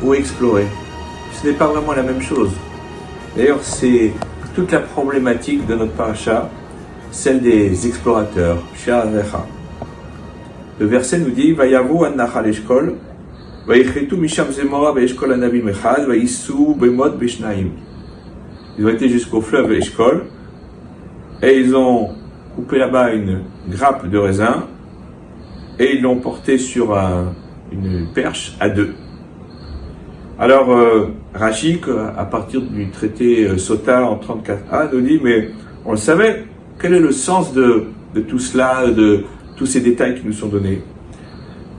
ou explorer. Ce n'est pas vraiment la même chose. D'ailleurs, c'est toute la problématique de notre paracha, celle des explorateurs. Le verset nous dit Vayavu an nachal eshkol, vayichritu misham zemora ve'eshkol anavim echad, vayisu bemot beshnaim. Ils ont été jusqu'au fleuve Eshkol et ils ont coupé là-bas une grappe de raisin et ils l'ont porté sur une perche à deux. Alors Rashi, à partir du traité Sota en 34a, nous dit mais on le savait, quel est le sens de tout cela, de tous ces détails qui nous sont donnés.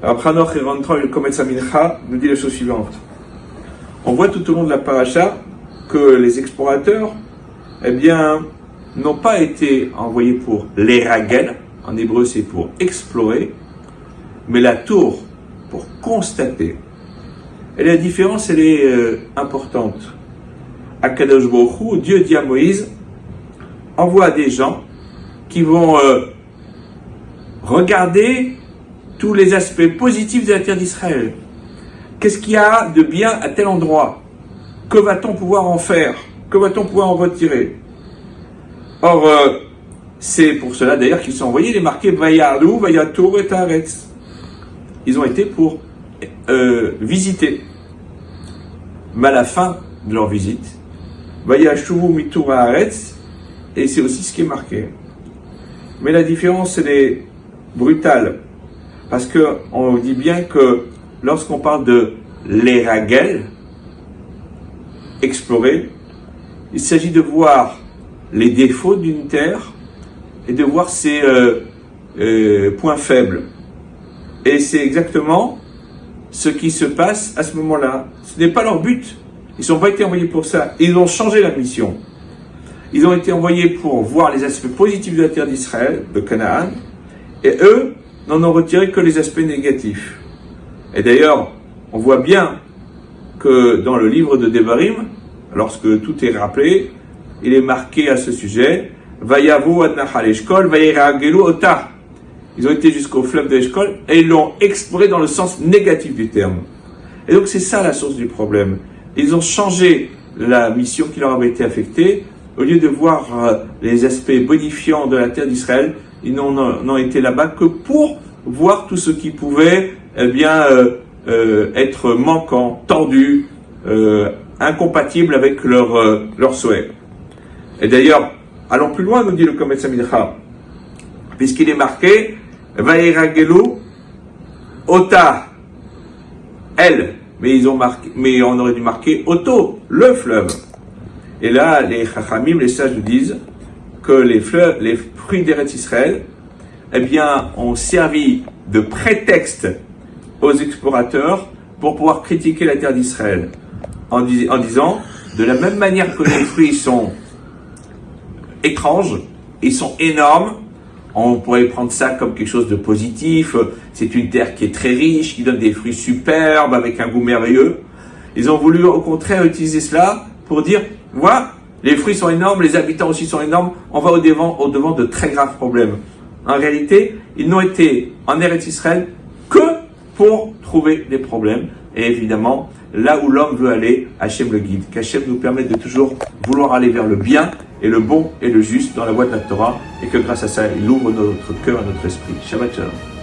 Alors Hanoch et Rantra, le Kometz Mincha, nous dit la chose suivante. On voit tout au long de la paracha que les explorateurs, eh bien, n'ont pas été envoyés pour les ragel, en hébreu c'est pour explorer, mais la tour pour constater. Et la différence, elle est importante. Akadosh Baruch Hu, Dieu dit à Moïse, envoie des gens qui vont regarder tous les aspects positifs de la terre d'Israël. Qu'est-ce qu'il y a de bien à tel endroit? Que va-t-on pouvoir en faire? Que va-t-on pouvoir en retirer? Or, c'est pour cela d'ailleurs qu'ils sont envoyés les marqués Vayardu, Vayatur et Haaretz. Ils ont été pour visiter. Mais à la fin de leur visite, Vayashuvu mitur Haaretz, et c'est aussi ce qui est marqué. Mais la différence, elle est brutale. Parce qu'on dit bien que lorsqu'on parle de l'Eragel, explorer, il s'agit de voir les défauts d'une terre et de voir ses points faibles. Et c'est exactement ce qui se passe à ce moment-là. Ce n'est pas leur but. Ils n'ont pas été envoyés pour ça. Ils ont changé la mission. Ils ont été envoyés pour voir les aspects positifs de la terre d'Israël, de Canaan, et eux n'en ont retiré que les aspects négatifs. Et d'ailleurs, on voit bien que dans le livre de Devarim, lorsque tout est rappelé, il est marqué à ce sujet Vayavu ad nachal eshkol, vayiragelu ota. Ils ont été jusqu'au fleuve de Eshkol et ils l'ont exploré dans le sens négatif du terme. Et donc c'est ça la source du problème. Ils ont changé la mission qui leur avait été affectée. Au lieu de voir les aspects bonifiants de la terre d'Israël, ils n'ont été là-bas que pour voir tout ce qui pouvait être manquant, tordu, incompatible avec leur souhait. Et d'ailleurs, allons plus loin, nous dit le Kometz Mincha, puisqu'il est marqué Vairagelu Ota, elle, mais on aurait dû marquer Oto, le fleuve. Et là, les Chachamim, les sages nous disent que les fruits d'Eretz Israël, eh bien, ont servi de prétexte aux explorateurs pour pouvoir critiquer la terre d'Israël, en disant, de la même manière que les fruits sont étranges, ils sont énormes, on pourrait prendre ça comme quelque chose de positif, c'est une terre qui est très riche, qui donne des fruits superbes, avec un goût merveilleux. Ils ont voulu au contraire utiliser cela pour dire, voilà, les fruits sont énormes, les habitants aussi sont énormes, on va au devant de très graves problèmes. En réalité, ils n'ont été en Eretz Israël que pour trouver des problèmes. Et évidemment, là où l'homme veut aller, Hachem le guide. Qu'Hachem nous permette de toujours vouloir aller vers le bien et le bon et le juste dans la voie de la Torah, et que grâce à ça, il ouvre notre cœur et notre esprit. Shabbat Shalom.